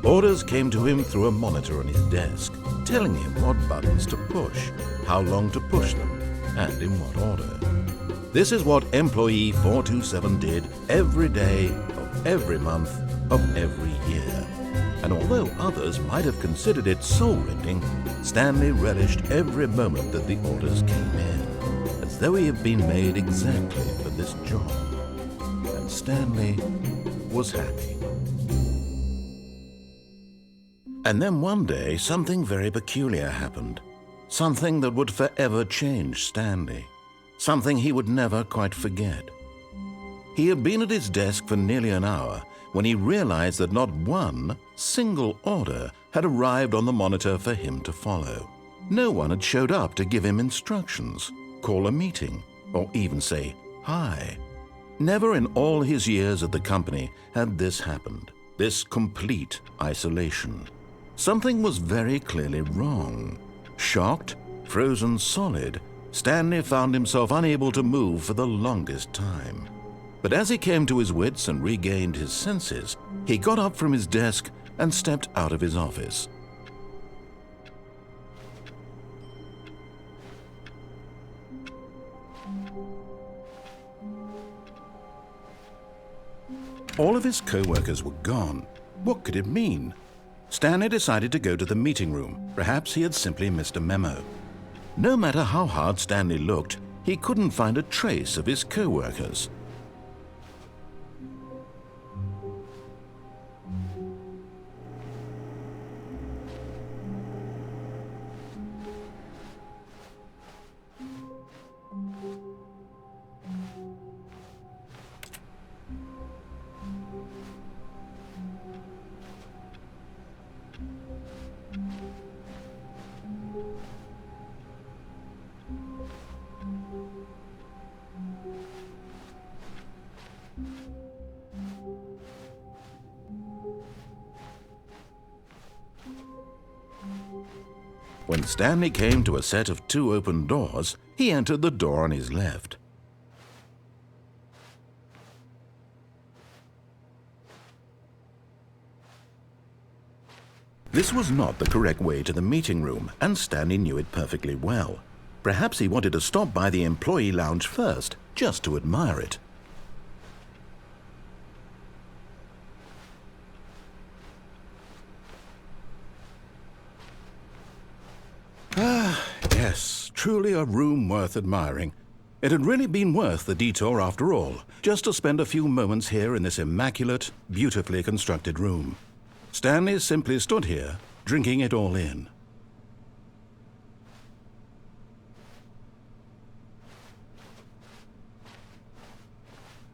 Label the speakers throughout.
Speaker 1: Orders came to him through a monitor on his desk, telling him what buttons to push, how long to push them, and in what order. This is what employee 427 did every day of every month of every year. And although others might have considered it soul-rending, Stanley relished every moment that the orders came in, as though he had been made exactly for this job. And Stanley was happy. And then one day, something very peculiar happened. Something that would forever change Stanley. Something he would never quite forget. He had been at his desk for nearly an hour when he realized that not one single order had arrived on the monitor for him to follow. No one had showed up to give him instructions, call a meeting, or even say hi. Never in all his years at the company had this happened, this complete isolation. Something was very clearly wrong. Shocked, frozen solid, Stanley found himself unable to move for the longest time. But as he came to his wits and regained his senses, he got up from his desk and stepped out of his office. All of his co-workers were gone. What could it mean? Stanley decided to go to the meeting room. Perhaps he had simply missed a memo. No matter how hard Stanley looked, he couldn't find a trace of his co-workers. When Stanley came to a set of 2 open doors, he entered the door on his left. This was not the correct way to the meeting room, and Stanley knew it perfectly well. Perhaps he wanted to stop by the employee lounge first, just to admire it. Yes, truly a room worth admiring. It had really been worth the detour after all, just to spend a few moments here in this immaculate, beautifully constructed room. Stanley simply stood here, drinking it all in.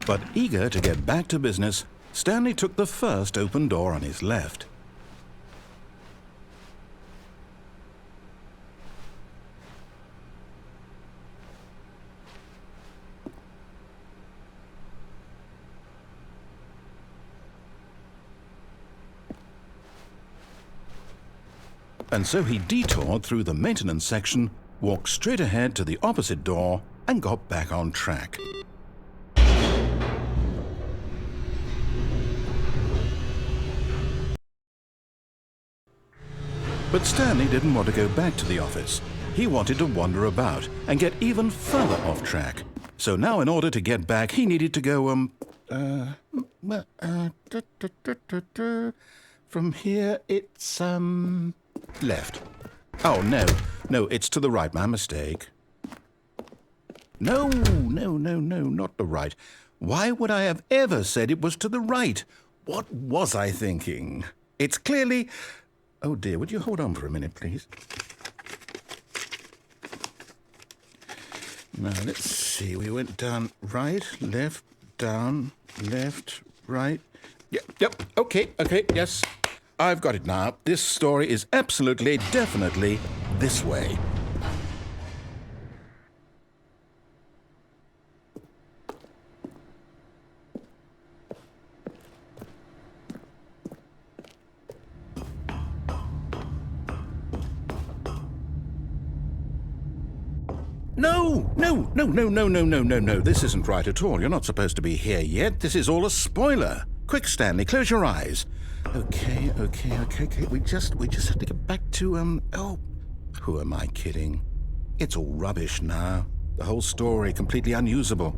Speaker 1: But eager to get back to business, Stanley took the first open door on his left. And so he detoured through the maintenance section, walked straight ahead to the opposite door, and got back on track. But Stanley didn't want to go back to the office. He wanted to wander about and get even further off track. So now in order to get back, he needed to go, from here it's, left. Oh, no, it's to the right, my mistake. No, not the right. Why would I have ever said it was to the right? What was I thinking? It's clearly... Oh dear, would you hold on for a minute, please? Now, let's see. We went down right, left, down, left, right. Yep, okay, yes. I've got it now. This story is absolutely, definitely this way. No. This isn't right at all. You're not supposed to be here yet. This is all a spoiler. Quick, Stanley, close your eyes. Okay. We just have to get back to, oh, who am I kidding? It's all rubbish now. The whole story completely unusable.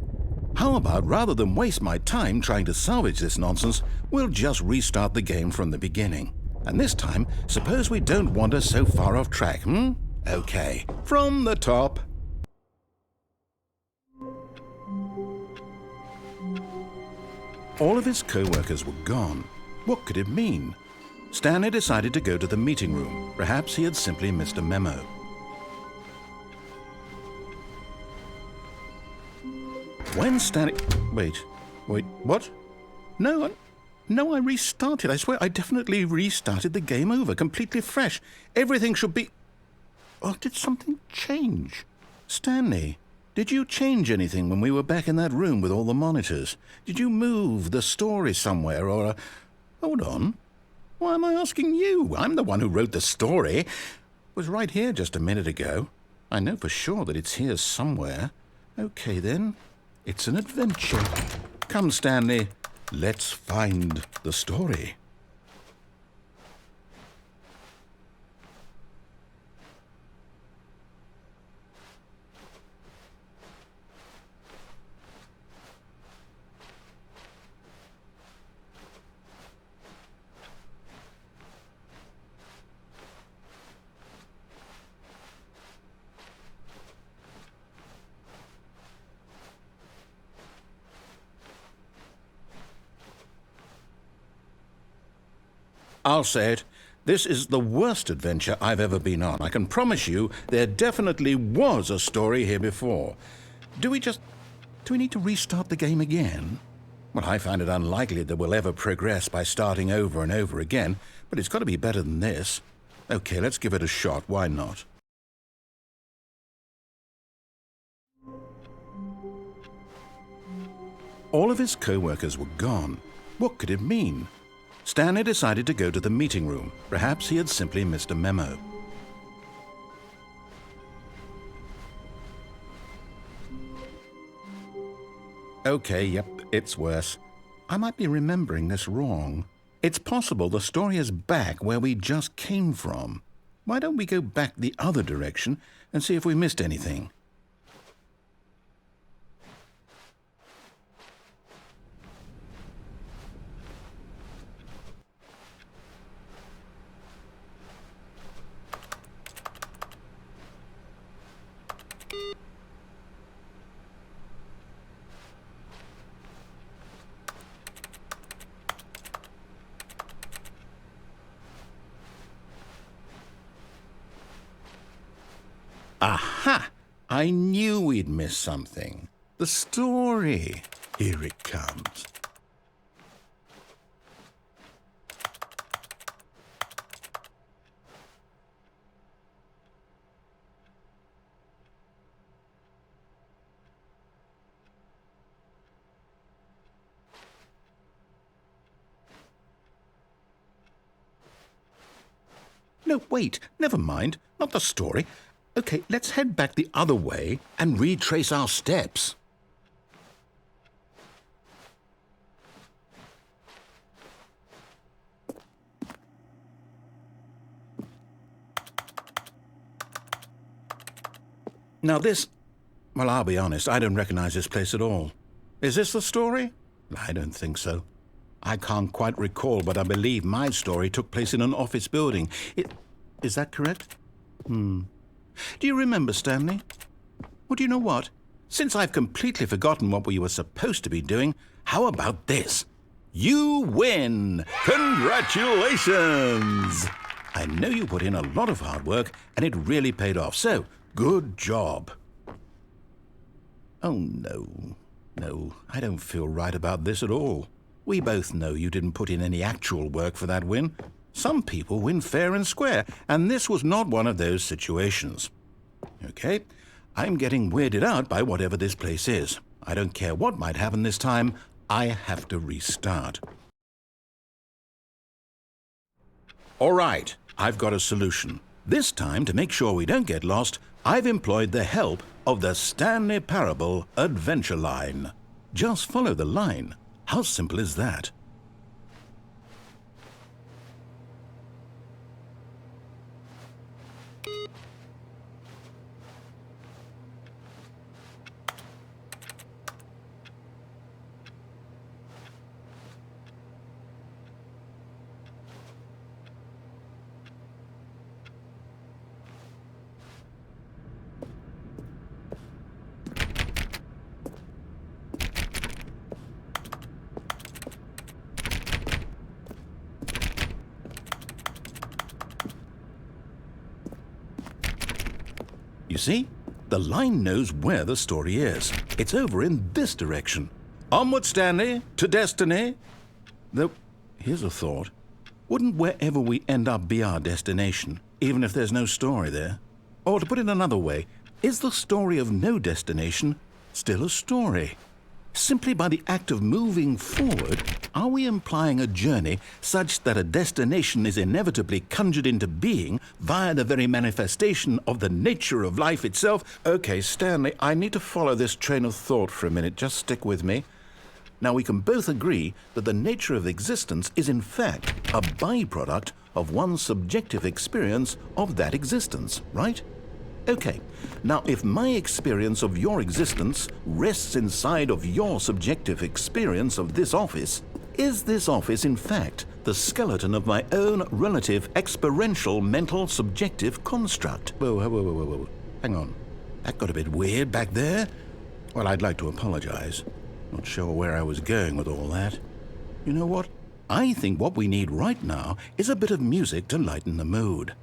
Speaker 1: How about, rather than waste my time trying to salvage this nonsense, we'll just restart the game from the beginning. And this time, suppose we don't wander so far off track, hmm? Okay, from the top. All of his co-workers were gone. What could it mean? Stanley decided to go to the meeting room. Perhaps he had simply missed a memo. When Stanley... Wait, what? No, I restarted. I swear I definitely restarted the game over, completely fresh. Everything should be... Oh, did something change? Stanley, did you change anything when we were back in that room with all the monitors? Did you move the story somewhere or... Hold on. Why am I asking you? I'm the one who wrote the story. It was right here just a minute ago. I know for sure that it's here somewhere. Okay, then. It's an adventure. Come, Stanley. Let's find the story. I'll say it. This is the worst adventure I've ever been on. I can promise you there definitely was a story here before. Do we need to restart the game again? Well, I find it unlikely that we'll ever progress by starting over and over again, but it's got to be better than this. Okay, let's give it a shot. Why not? All of his co-workers were gone. What could it mean? Stanley decided to go to the meeting room. Perhaps he had simply missed a memo. Okay, yep, it's worse. I might be remembering this wrong. It's possible the story is back where we just came from. Why don't we go back the other direction and see if we missed anything? Aha! I knew we'd miss something. The story. Here it comes. No, wait, never mind. Not the story. Okay, let's head back the other way and retrace our steps. Now this... Well, I'll be honest, I don't recognize this place at all. Is this the story? I don't think so. I can't quite recall, but I believe my story took place in an office building. Is that correct? Do you remember, Stanley? Well, do you know what? Since I've completely forgotten what we were supposed to be doing, how about this? You win! Congratulations! I know you put in a lot of hard work, and it really paid off, so good job. Oh, no. No, I don't feel right about this at all. We both know you didn't put in any actual work for that win. Some people win fair and square, and this was not one of those situations. Okay, I'm getting weirded out by whatever this place is. I don't care what might happen this time, I have to restart. All right, I've got a solution. This time, to make sure we don't get lost, I've employed the help of the Stanley Parable Adventure Line. Just follow the line. How simple is that? You see? The line knows where the story is. It's over in this direction. Onward, Stanley, to destiny. Though, here's a thought. Wouldn't wherever we end up be our destination, even if there's no story there? Or to put it another way, is the story of no destination still a story? Simply by the act of moving forward, are we implying a journey such that a destination is inevitably conjured into being via the very manifestation of the nature of life itself? Okay, Stanley, I need to follow this train of thought for a minute. Just stick with me. Now, we can both agree that the nature of existence is in fact a byproduct of one's subjective experience of that existence, right? Okay, now if my experience of your existence rests inside of your subjective experience of this office, is this office in fact the skeleton of my own relative experiential mental subjective construct? Whoa. Hang on. That got a bit weird back there. Well, I'd like to apologize. Not sure where I was going with all that. You know what? I think what we need right now is a bit of music to lighten the mood.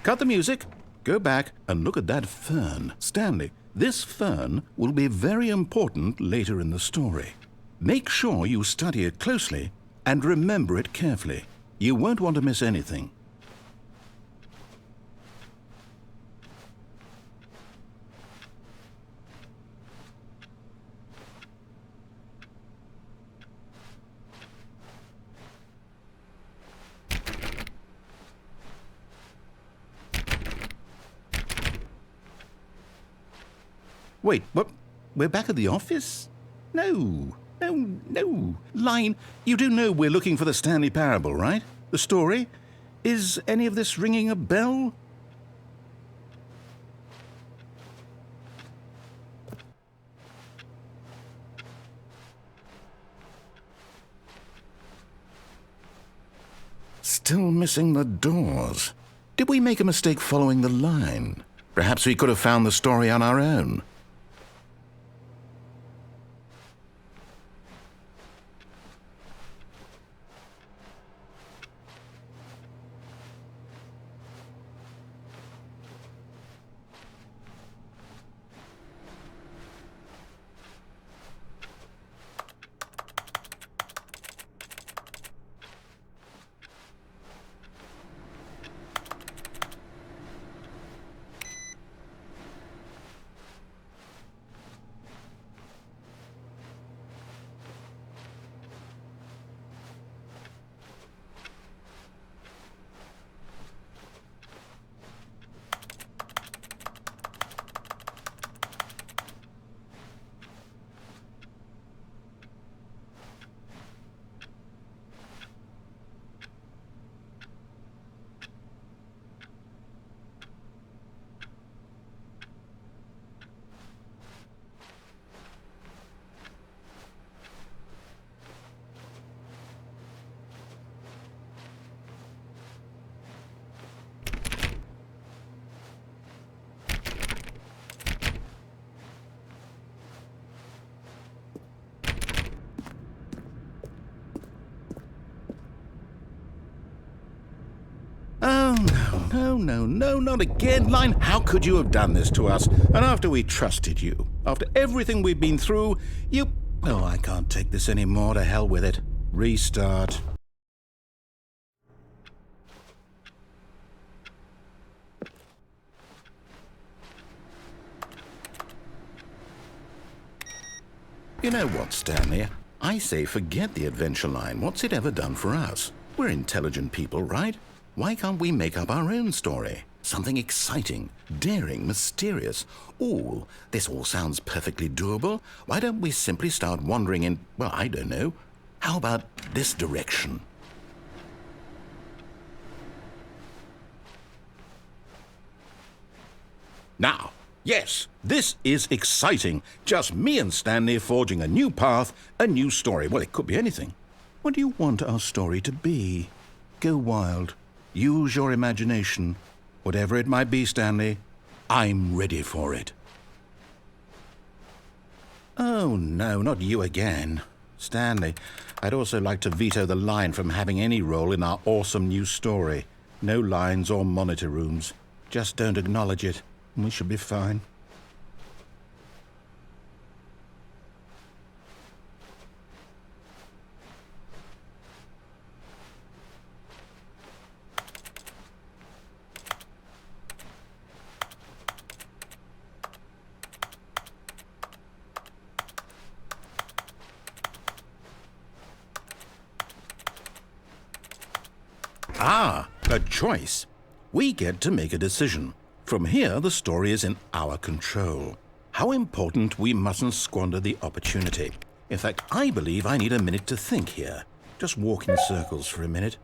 Speaker 1: Cut the music, go back and look at that fern. Stanley, this fern will be very important later in the story. Make sure you study it closely and remember it carefully. You won't want to miss anything. Wait, what? We're back at the office? No. Line, you do know we're looking for the Stanley Parable, right? The story? Is any of this ringing a bell? Still missing the doors. Did we make a mistake following the line? Perhaps we could have found the story on our own. No, no, no, not again, Line. How could you have done this to us? And after we trusted you, after everything we've been through, you... Oh, I can't take this anymore. To hell with it. Restart. You know what, Stanley? I say forget the adventure line. What's it ever done for us? We're intelligent people, right? Why can't we make up our own story? Something exciting, daring, mysterious. Oh, this all sounds perfectly doable. Why don't we simply start wandering in, well, I don't know. How about this direction? Now, yes, this is exciting. Just me and Stanley forging a new path, a new story. Well, it could be anything. What do you want our story to be? Go wild. Use your imagination. Whatever it might be, Stanley, I'm ready for it. Oh, no, not you again. Stanley, I'd also like to veto the line from having any role in our awesome new story. No lines or monitor rooms. Just don't acknowledge it, and we should be fine. Ah, a choice. We get to make a decision. From here, the story is in our control. How important we mustn't squander the opportunity. In fact, I believe I need a minute to think here. Just walk in circles for a minute.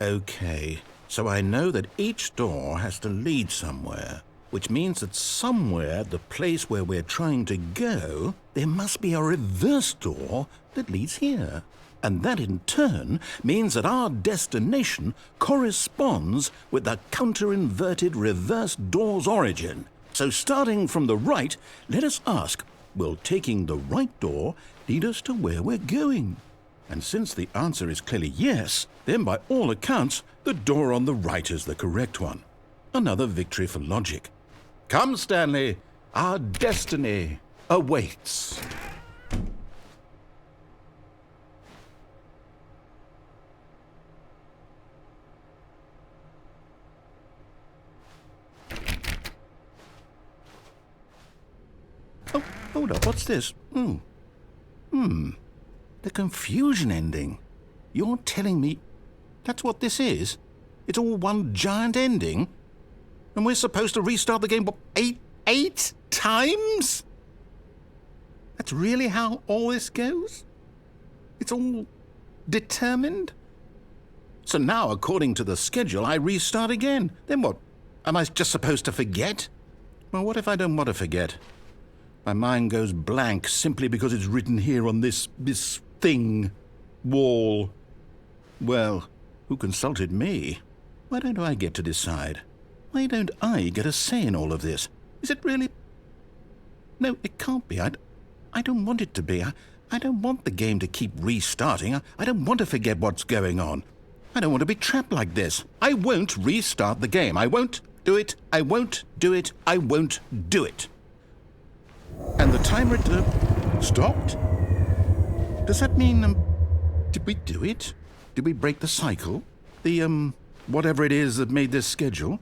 Speaker 1: Okay, so I know that each door has to lead somewhere, which means that somewhere, the place where we're trying to go, there must be a reverse door that leads here. And that in turn means that our destination corresponds with the counter-inverted reverse door's origin. So starting from the right, let us ask, will taking the right door lead us to where we're going? And since the answer is clearly yes, then by all accounts, the door on the right is the correct one. Another victory for logic. Come, Stanley, our destiny awaits. Oh, hold up, what's this? The confusion ending. You're telling me that's what this is? It's all one giant ending? And we're supposed to restart the game, what, eight times? That's really how all this goes? It's all determined? So now, according to the schedule, I restart again. Then what? Am I just supposed to forget? Well, what if I don't want to forget? My mind goes blank simply because it's written here on this thing, wall. Well, who consulted me? Why don't I get to decide? Why don't I get a say in all of this? Is it really? No, it can't be. I don't want it to be. I don't want the game to keep restarting. I don't want to forget what's going on. I don't want to be trapped like this. I won't restart the game. I won't do it. I won't do it. I won't do it. And the timer stopped? Does that mean, did we do it? Did we break the cycle? The, whatever it is that made this schedule?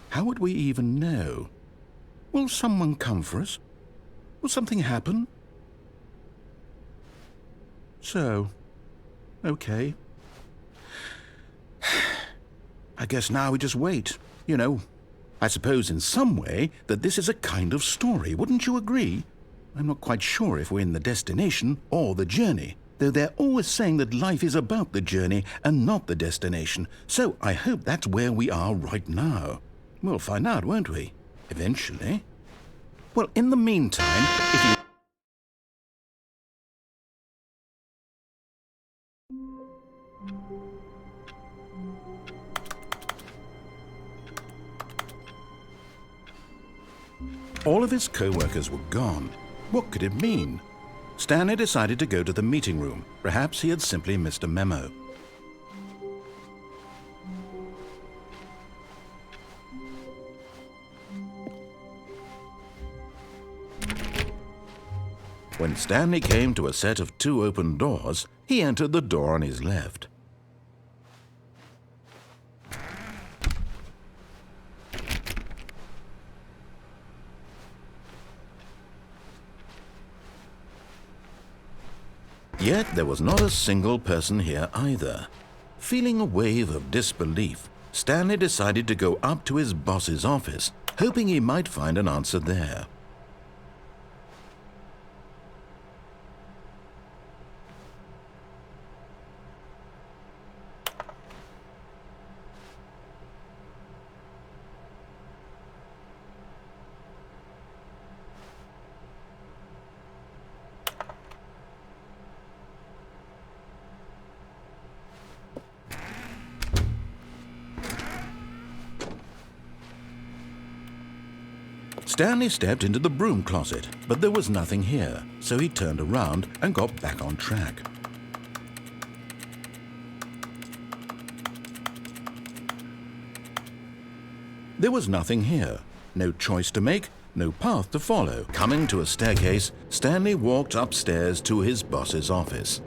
Speaker 1: How would we even know? Will someone come for us? Will something happen? So, okay. I guess now we just wait, you know. I suppose in some way that this is a kind of story, wouldn't you agree? I'm not quite sure if we're in the destination or the journey, though they're always saying that life is about the journey and not the destination, so I hope that's where we are right now. We'll find out, won't we? Eventually. Well, in the meantime, if you... All of his co-workers were gone. What could it mean? Stanley decided to go to the meeting room. Perhaps he had simply missed a memo. When Stanley came to a set of 2 open doors, he entered the door on his left. Yet there was not a single person here either. Feeling a wave of disbelief, Stanley decided to go up to his boss's office, hoping he might find an answer there. Stanley stepped into the broom closet, but there was nothing here, so he turned around and got back on track. There was nothing here, no choice to make, no path to follow. Coming to a staircase, Stanley walked upstairs to his boss's office.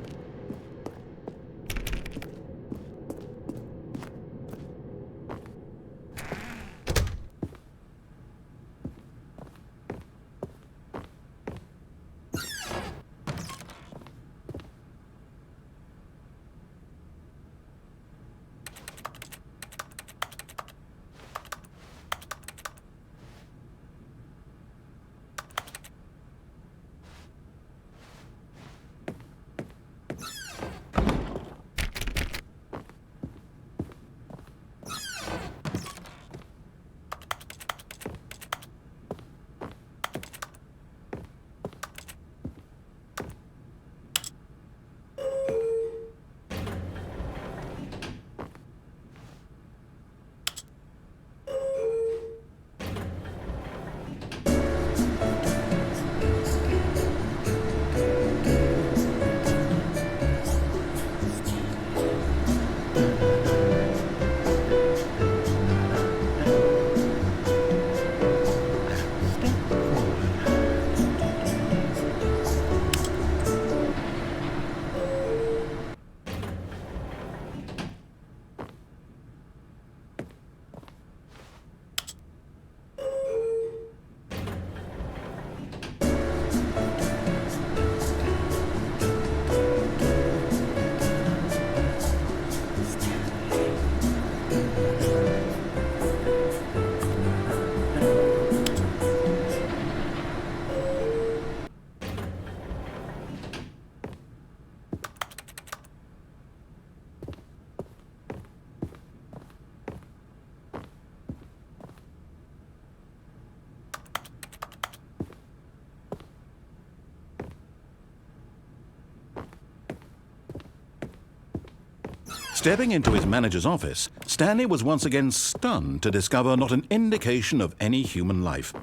Speaker 1: Stepping into his manager's office, Stanley was once again stunned to discover not an indication of any human life.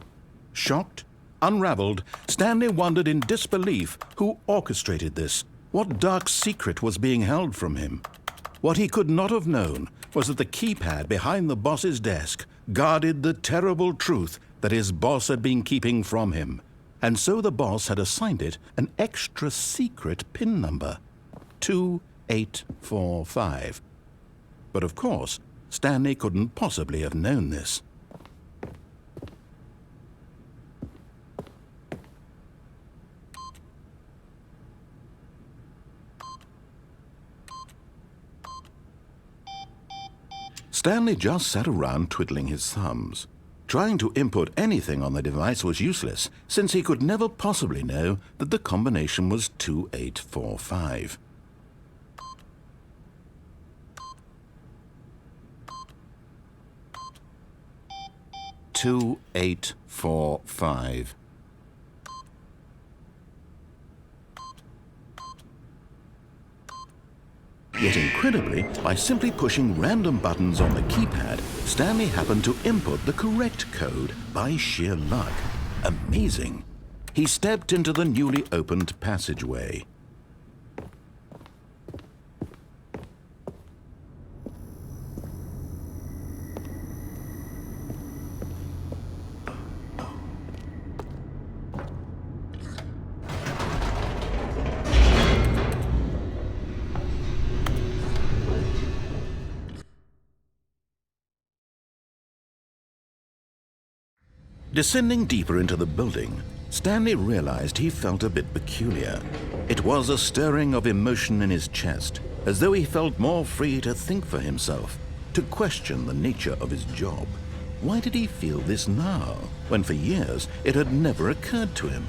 Speaker 1: Shocked, unraveled, Stanley wondered in disbelief who orchestrated this, what dark secret was being held from him. What he could not have known was that the keypad behind the boss's desk guarded the terrible truth that his boss had been keeping from him, and so the boss had assigned it an extra secret PIN number, 2845. But of course, Stanley couldn't possibly have known this. Stanley just sat around twiddling his thumbs. Trying to input anything on the device was useless, since he could never possibly know that the combination was 2845. Yet incredibly, by simply pushing random buttons on the keypad, Stanley happened to input the correct code by sheer luck. Amazing! He stepped into the newly opened passageway. Descending deeper into the building, Stanley realized he felt a bit peculiar. It was a stirring of emotion in his chest, as though he felt more free to think for himself, to question the nature of his job. Why did he feel this now, when for years it had never occurred to him?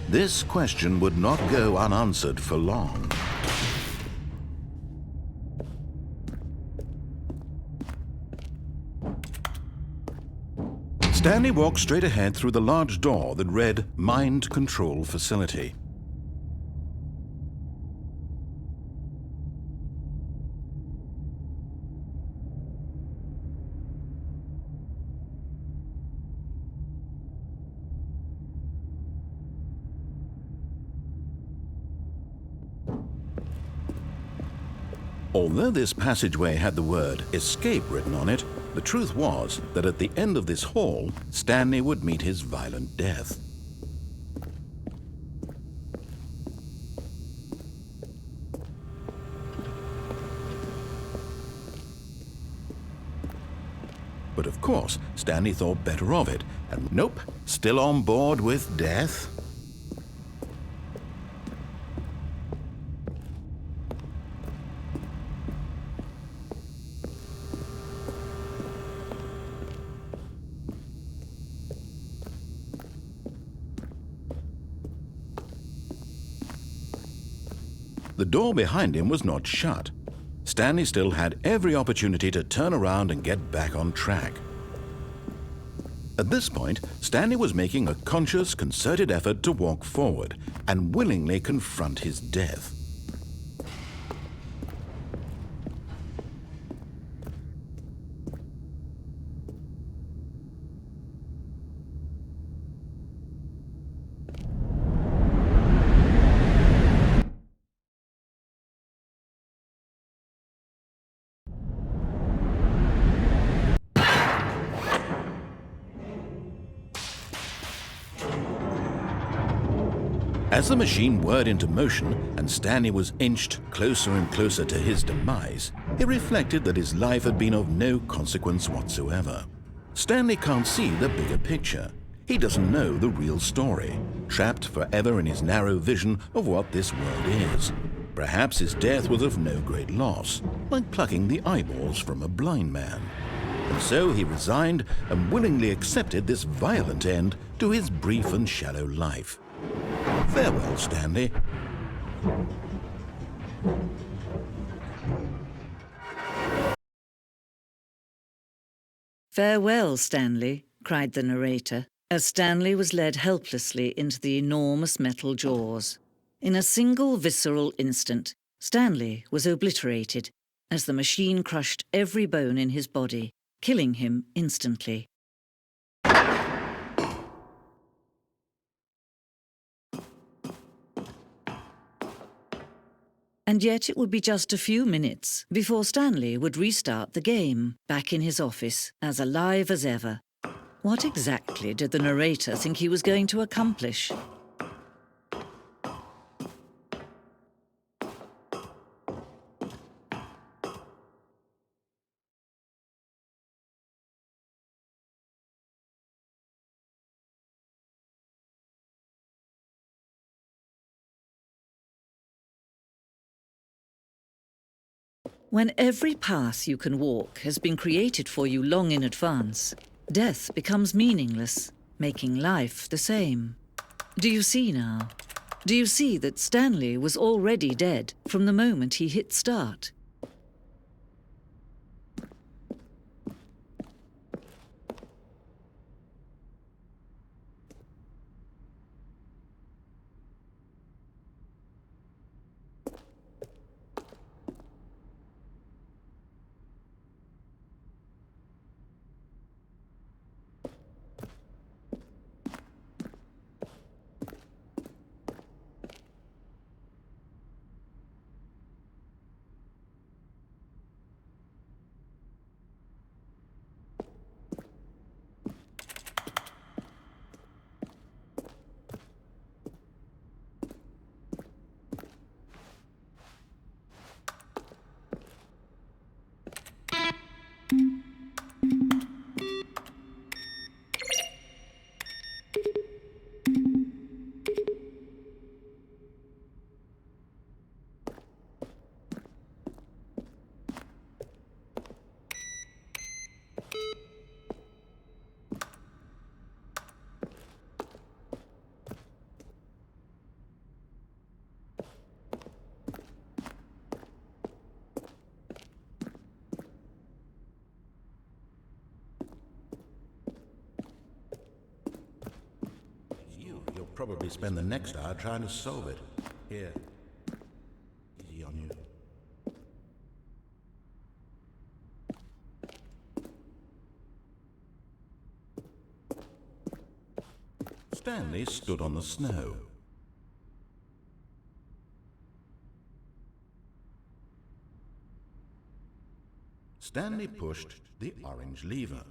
Speaker 1: This question would not go unanswered for long. Stanley walked straight ahead through the large door that read Mind Control Facility. Although this passageway had the word escape written on it, the truth was that at the end of this hall, Stanley would meet his violent death. But of course, Stanley thought better of it, and nope, still on board with death. The door behind him was not shut. Stanley still had every opportunity to turn around and get back on track. At this point, Stanley was making a conscious, concerted effort to walk forward and willingly confront his death. As the machine whirred into motion and Stanley was inched closer and closer to his demise, he reflected that his life had been of no consequence whatsoever. Stanley can't see the bigger picture. He doesn't know the real story, trapped forever in his narrow vision of what this world is. Perhaps his death was of no great loss, like plucking the eyeballs from a blind man. And so he resigned and willingly accepted this violent end to his brief and shallow life. Farewell, Stanley.
Speaker 2: Farewell, Stanley, cried the narrator, as Stanley was led helplessly into the enormous metal jaws. In a single visceral instant, Stanley was obliterated as the machine crushed every bone in his body, killing him instantly. And yet it would be just a few minutes before Stanley would restart the game, back in his office, as alive as ever. What exactly did the narrator think he was going to accomplish? When every path you can walk has been created for you long in advance, death becomes meaningless, making life the same. Do you see now? Do you see that Stanley was already dead from the moment he hit start?
Speaker 1: probably spend the next hour trying to solve it. Here. Easy on you. Stanley stood on the snow. Stanley pushed the orange lever.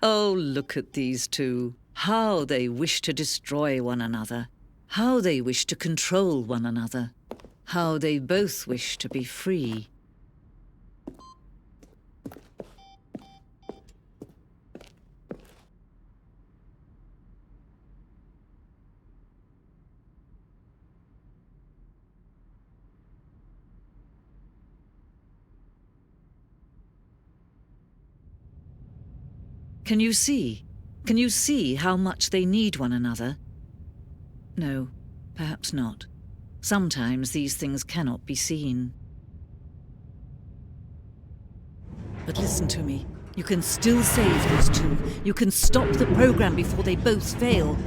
Speaker 2: Oh, look at these two. How they wish to destroy one another. How they wish to control one another. How they both wish to be free. Can you see? Can you see how much they need one another? No, perhaps not. Sometimes these things cannot be seen. But listen to me. You can still save these two. You can stop the program before they both fail.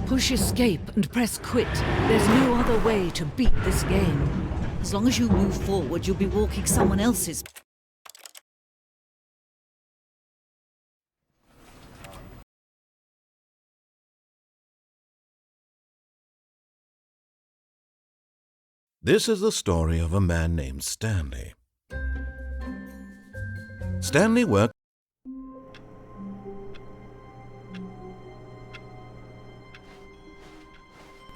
Speaker 2: Push escape and press quit. There's no other way to beat this game. As long as you move forward, you'll be walking someone else's.
Speaker 1: This is the story of a man named Stanley. Stanley worked.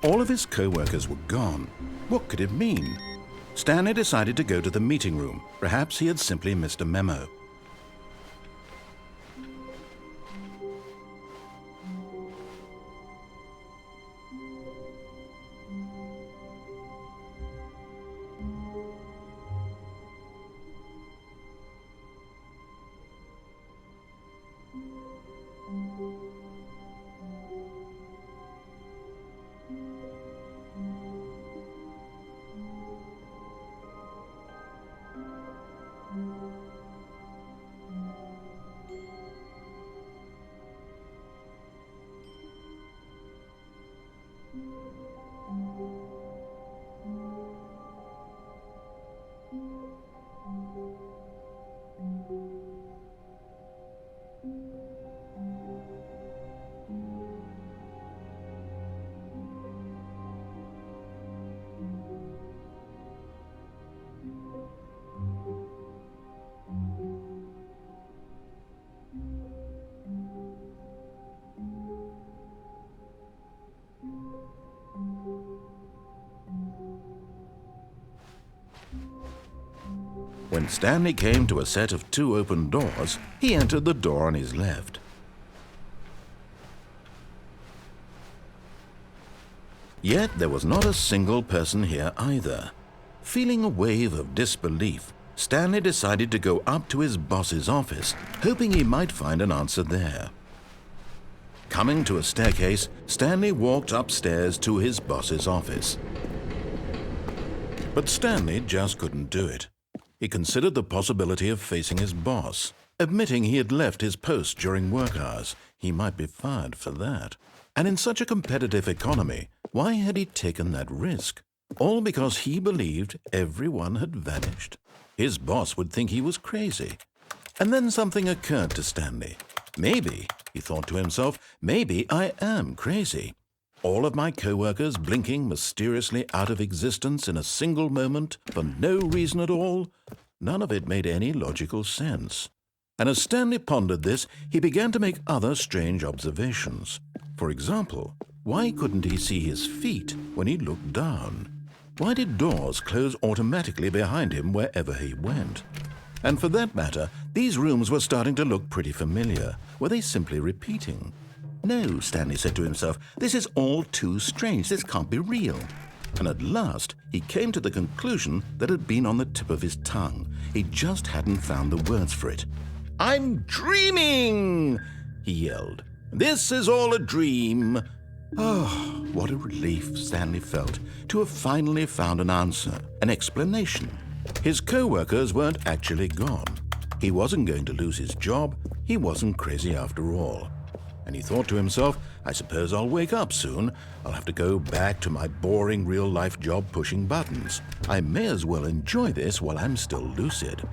Speaker 1: All of his co-workers were gone. What could it mean? Stanley decided to go to the meeting room. Perhaps he had simply missed a memo. When Stanley came to a set of 2 open doors, he entered the door on his left. Yet there was not a single person here either. Feeling a wave of disbelief, Stanley decided to go up to his boss's office, hoping he might find an answer there. Coming to a staircase, Stanley walked upstairs to his boss's office. But Stanley just couldn't do it. He considered the possibility of facing his boss. Admitting he had left his post during work hours, he might be fired for that. And in such a competitive economy, why had he taken that risk? All because he believed everyone had vanished. His boss would think he was crazy. And then something occurred to Stanley. Maybe, he thought to himself, maybe I am crazy. All of my co-workers blinking mysteriously out of existence in a single moment for no reason at all? None of it made any logical sense. And as Stanley pondered this, he began to make other strange observations. For example, why couldn't he see his feet when he looked down? Why did doors close automatically behind him wherever he went? And for that matter, these rooms were starting to look pretty familiar. Were they simply repeating? No, Stanley said to himself, this is all too strange. This can't be real. And at last, he came to the conclusion that had been on the tip of his tongue. He just hadn't found the words for it. "I'm dreaming!" he yelled. "This is all a dream." Oh, what a relief Stanley felt to have finally found an answer, an explanation. His co-workers weren't actually gone. He wasn't going to lose his job. He wasn't crazy after all. And he thought to himself, I suppose I'll wake up soon. I'll have to go back to my boring real-life job pushing buttons. I may as well enjoy this while I'm still lucid.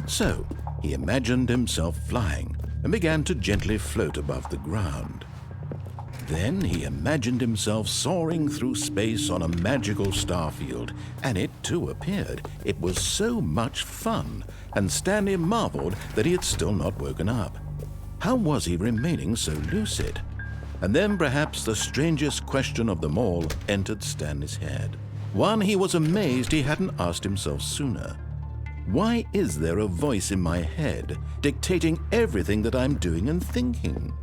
Speaker 1: So he imagined himself flying and began to gently float above the ground. Then he imagined himself soaring through space on a magical starfield, and it too appeared. It was so much fun, and Stanley marveled that he had still not woken up. How was he remaining so lucid? And then perhaps the strangest question of them all entered Stanley's head. One he was amazed he hadn't asked himself sooner. Why is there a voice in my head dictating everything that I'm doing and thinking?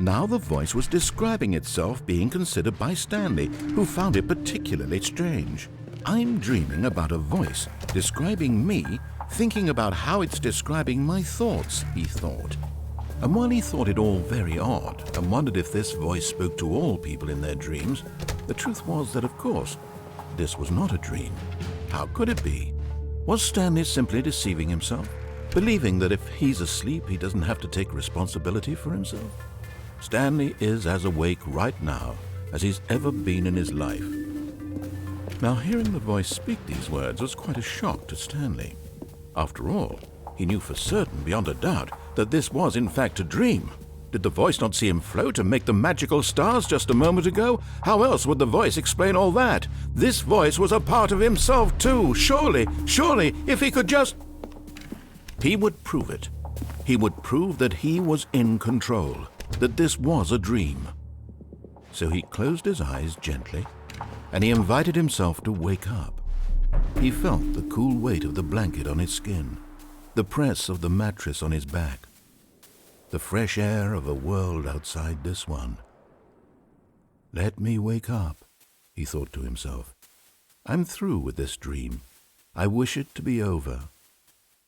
Speaker 1: Now the voice was describing itself being considered by Stanley, who found it particularly strange. I'm dreaming about a voice describing me, thinking about how it's describing my thoughts, he thought. And while he thought it all very odd and wondered if this voice spoke to all people in their dreams, the truth was that, of course, this was not a dream. How could it be? Was Stanley simply deceiving himself, believing that if he's asleep, he doesn't have to take responsibility for himself? Stanley is as awake right now as he's ever been in his life. Now, hearing the voice speak these words was quite a shock to Stanley. After all, he knew for certain, beyond a doubt, that this was in fact a dream. Did the voice not see him float and make the magical stars just a moment ago? How else would the voice explain all that? This voice was a part of himself too. Surely, if he could just... He would prove it. He would prove that he was in control, that this was a dream. So he closed his eyes gently, and he invited himself to wake up. He felt the cool weight of the blanket on his skin, the press of the mattress on his back, the fresh air of a world outside this one. Let me wake up, he thought to himself. I'm through with this dream. I wish it to be over.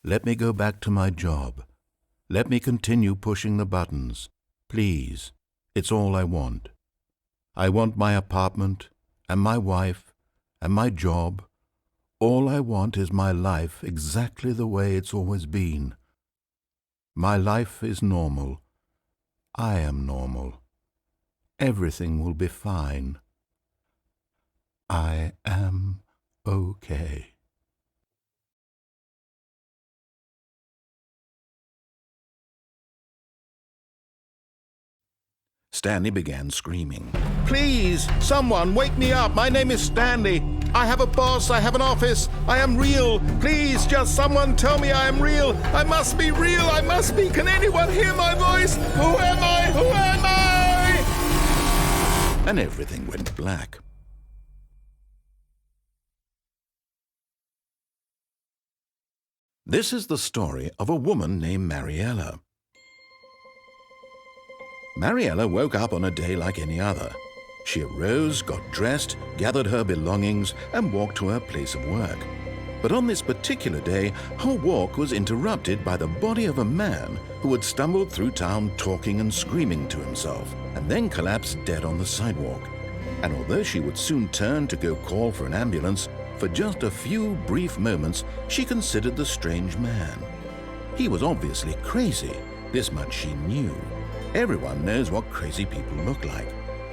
Speaker 1: Let me go back to my job. Let me continue pushing the buttons. Please, it's all I want. I want my apartment and my wife and my job. All I want is my life exactly the way it's always been. My life is normal. I am normal. Everything will be fine. I am okay. Stanley began screaming. Please, someone, wake me up. My name is Stanley. I have a boss. I have an office. I am real. Please, just someone tell me I am real. I must be real. I must be. Can anyone hear my voice? Who am I? Who am I? And everything went black. This is the story of a woman named Mariella. Mariella woke up on a day like any other. She arose, got dressed, gathered her belongings, and walked to her place of work. But on this particular day, her walk was interrupted by the body of a man who had stumbled through town talking and screaming to himself, and then collapsed dead on the sidewalk. And although she would soon turn to go call for an ambulance, for just a few brief moments she considered the strange man. He was obviously crazy, this much she knew. Everyone knows what crazy people look like.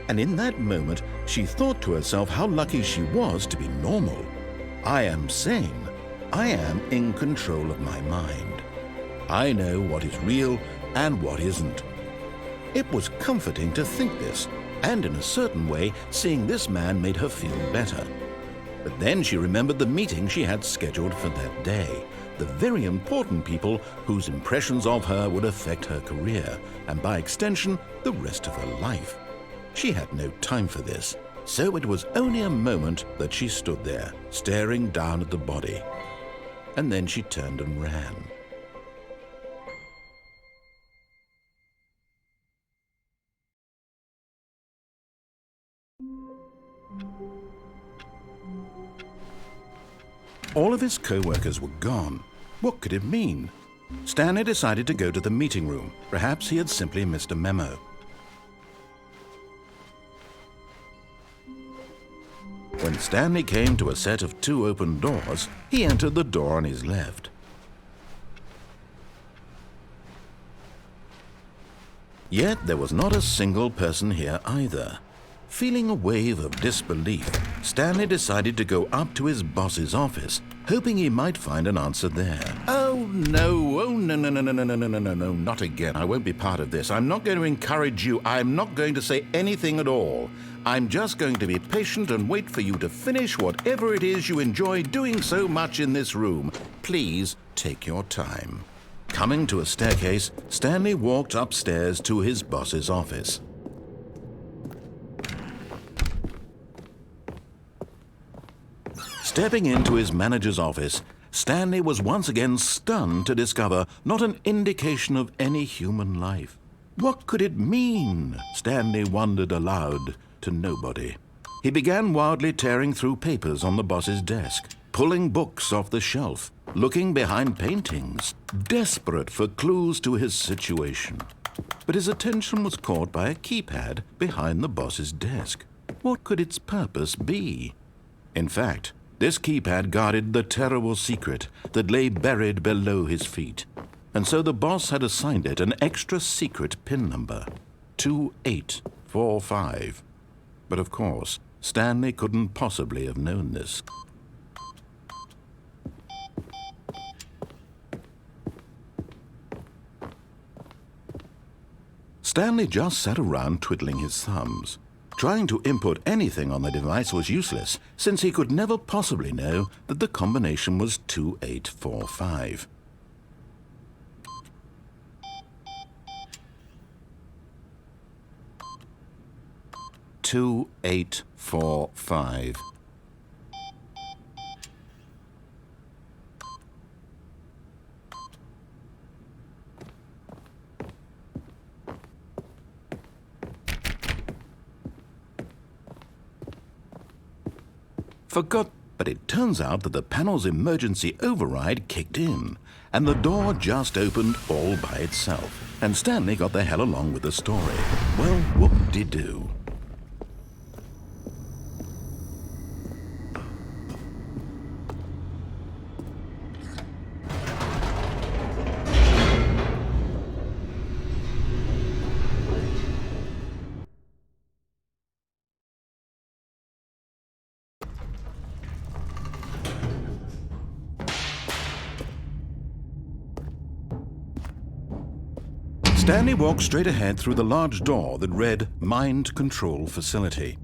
Speaker 1: And in that moment, she thought to herself how lucky she was to be normal. I am sane. I am in control of my mind. I know what is real and what isn't. It was comforting to think this, and in a certain way, seeing this man made her feel better. But then she remembered the meeting she had scheduled for that day, the very important people whose impressions of her would affect her career, and by extension, the rest of her life. She had no time for this, so it was only a moment that she stood there, staring down at the body. And then she turned and ran. All of his co-workers were gone. What could it mean? Stanley decided to go to the meeting room. Perhaps he had simply missed a memo. When Stanley came to a set of 2 open doors, he entered the door on his left. Yet there was not a single person here either. Feeling a wave of disbelief, Stanley decided to go up to his boss's office, hoping he might find an answer there. Oh no, not again. I won't be part of this. I'm not going to encourage you. I'm not going to say anything at all. I'm just going to be patient and wait for you to finish whatever it is you enjoy doing so much in this room. Please take your time. Coming to a staircase, Stanley walked upstairs to his boss's office. Stepping into his manager's office, Stanley was once again stunned to discover not an indication of any human life. What could it mean? Stanley wondered aloud to nobody. He began wildly tearing through papers on the boss's desk, pulling books off the shelf, looking behind paintings, desperate for clues to his situation. But his attention was caught by a keypad behind the boss's desk. What could its purpose be? In fact, this keypad guarded the terrible secret that lay buried below his feet. And so the boss had assigned it an extra secret PIN number, 2845. But of course, Stanley couldn't possibly have known this. Stanley just sat around twiddling his thumbs. Trying to input anything on the device was useless, since he could never possibly know that the combination was 2845. But it turns out that the panel's emergency override kicked in, and the door just opened all by itself, and Stanley got the hell along with the story. Well, whoop-de-doo. Stanley walked straight ahead through the large door that read Mind Control Facility.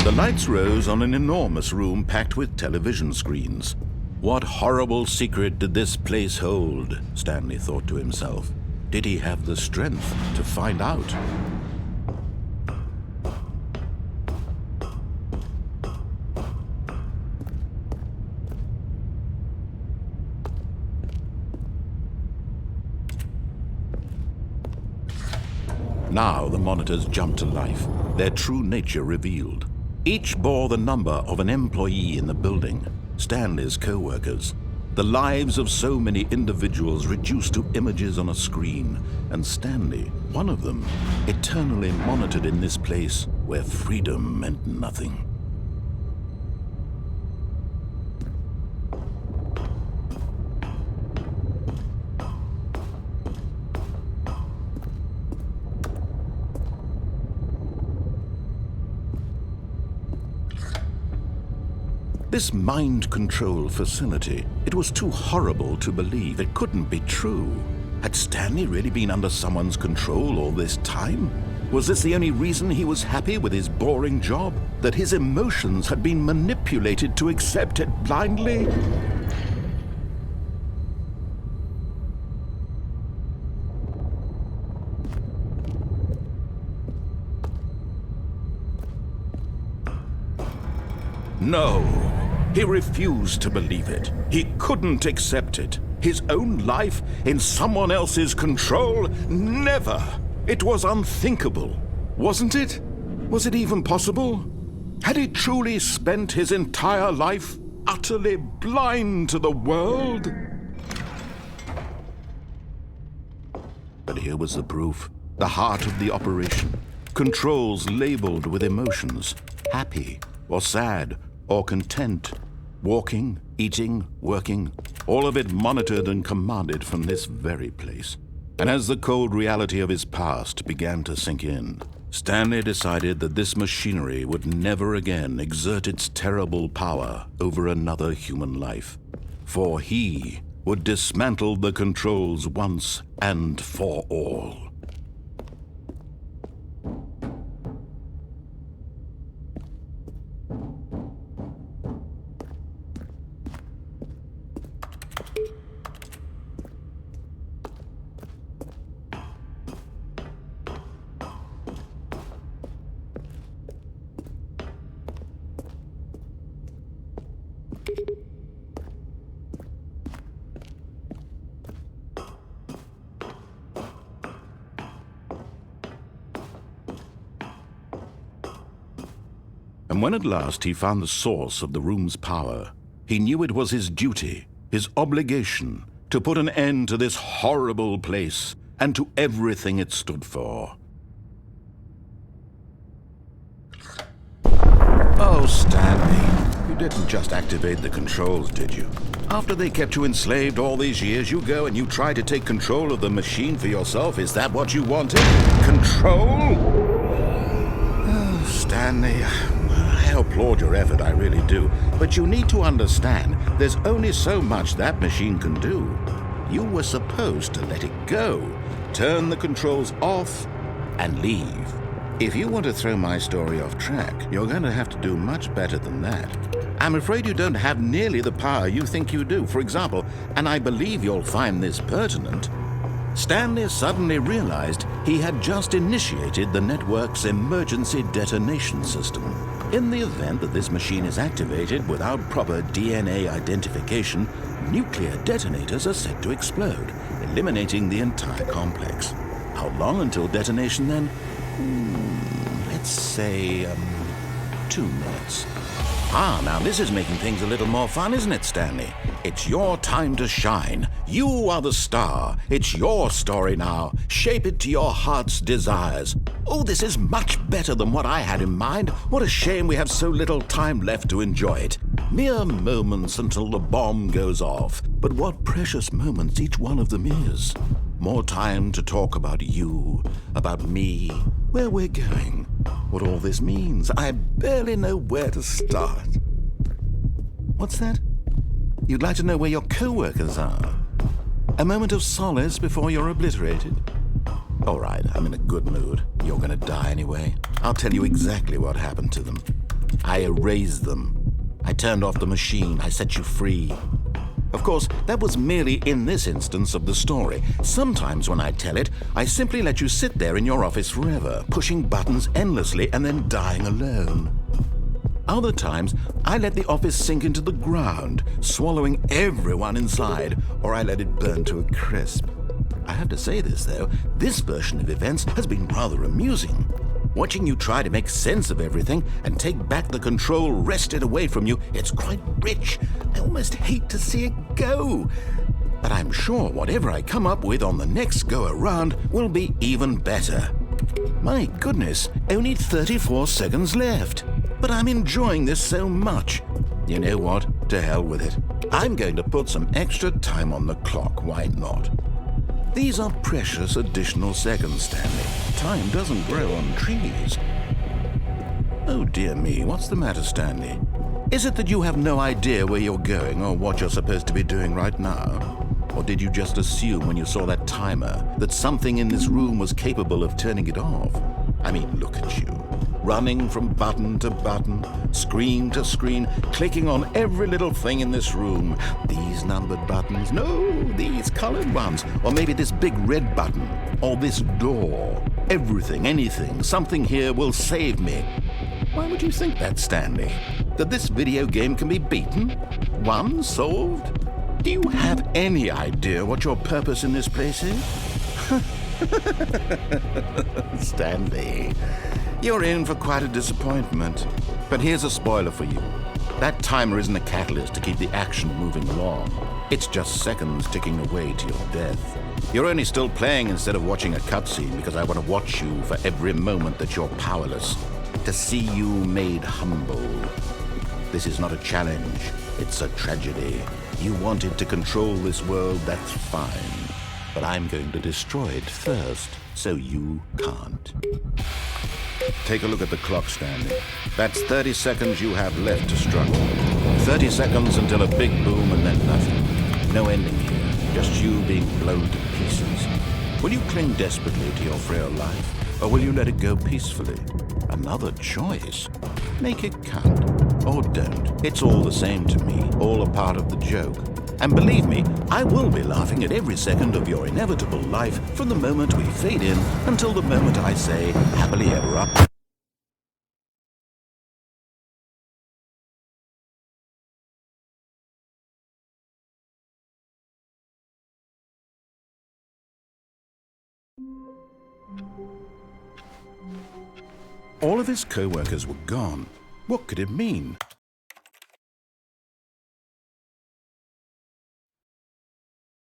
Speaker 1: The lights rose on an enormous room packed with television screens. What horrible secret did this place hold? Stanley thought to himself. did he have the strength to find out? Now the monitors jumped to life, their true nature revealed. Each bore the number of an employee in the building, Stanley's co-workers. The lives of so many individuals reduced to images on a screen, and Stanley, one of them, eternally monitored in this place where freedom meant nothing. This mind control facility, it was too horrible to believe. It couldn't be true. Had Stanley really been under someone's control all this time? Was this the only reason he was happy with his boring job? That his emotions had been manipulated to accept it blindly? No. He refused to believe it. He couldn't accept it. His own life in someone else's control? Never! It was unthinkable. Wasn't it? Was it even possible? Had he truly spent his entire life utterly blind to the world? But here was the proof. The heart of the operation. Controls labeled with emotions. Happy or sad or content. Walking, eating, working, all of it monitored and commanded from this very place. And as the cold reality of his past began to sink in, Stanley decided that this machinery would never again exert its terrible power over another human life. For he would dismantle the controls once and for all. And when at last he found the source of the room's power, he knew it was his duty, his obligation, to put an end to this horrible place and to everything it stood for. Oh, Stanley, you didn't just activate the controls, did you? After they kept you enslaved all these years, you go and you try to take control of the machine for yourself. Is that what you wanted? Control? Oh, Stanley, I applaud your effort, I really do. But you need to understand, there's only so much that machine can do. You were supposed to let it go, turn the controls off, and leave. If you want to throw my story off track, you're going to have to do much better than that. I'm afraid you don't have nearly the power you think you do. For example, and I believe you'll find this pertinent, Stanley suddenly realized he had just initiated the network's emergency detonation system. In the event that this machine is activated without proper DNA identification, nuclear detonators are set to explode, eliminating the entire complex. How long until detonation then? Let's say, 2 minutes. Now this is making things a little more fun, isn't it, Stanley? It's your time to shine. You are the star. It's your story now. Shape it to your heart's desires. Oh, this is much better than what I had in mind. What a shame we have so little time left to enjoy it. Mere moments until the bomb goes off. But what precious moments each one of them is. More time to talk about you, about me, where we're going, what all this means. I barely know where to start. What's that? You'd like to know where your co-workers are? A moment of solace before you're obliterated? All right, I'm in a good mood. You're gonna die anyway. I'll tell you exactly what happened to them. I erased them. I turned off the machine. I set you free. Of course, that was merely in this instance of the story. Sometimes when I tell it, I simply let you sit there in your office forever, pushing buttons endlessly and then dying alone. Other times, I let the office sink into the ground, swallowing everyone inside, or I let it burn to a crisp. I have to say this, though, this version of events has been rather amusing. Watching you try to make sense of everything and take back the control wrested away from you, it's quite rich. I almost hate to see it go. But I'm sure whatever I come up with on the next go-around will be even better. My goodness, only 34 seconds left. But I'm enjoying this so much. You know what? To hell with it. I'm going to put some extra time on the clock, why not? These are precious additional seconds, Stanley. Time doesn't grow on trees. Oh dear me, what's the matter, Stanley? Is it that you have no idea where you're going or what you're supposed to be doing right now? Or did you just assume when you saw that timer that something in this room was capable of turning it off? I mean, look at you. Running from button to button, screen to screen, clicking on every little thing in this room. These numbered buttons, no, these colored ones. Or maybe this big red button, or this door. Everything, anything, something here will save me. Why would you think that, Stanley? That this video game can be beaten? Won? Solved? Do you have any idea what your purpose in this place is? Stanley, you're in for quite a disappointment. But here's a spoiler for you. That timer isn't a catalyst to keep the action moving along. It's just seconds ticking away to your death. You're only still playing instead of watching a cutscene because I want to watch you for every moment that you're powerless. To see you made humble. This is not a challenge. It's a tragedy. You wanted to control this world, that's fine. But I'm going to destroy it first, so you can't. Take a look at the clock, Stanley. That's 30 seconds you have left to struggle. 30 seconds until a big boom and then nothing. No ending here, just you being blown to pieces. Will you cling desperately to your frail life, or will you let it go peacefully? Another choice. Make it count. Or don't. It's all the same to me, all a part of the joke. And believe me, I will be laughing at every second of your inevitable life from the moment we fade in until the moment I say, happily ever after. All of his co-workers were gone. What could it mean?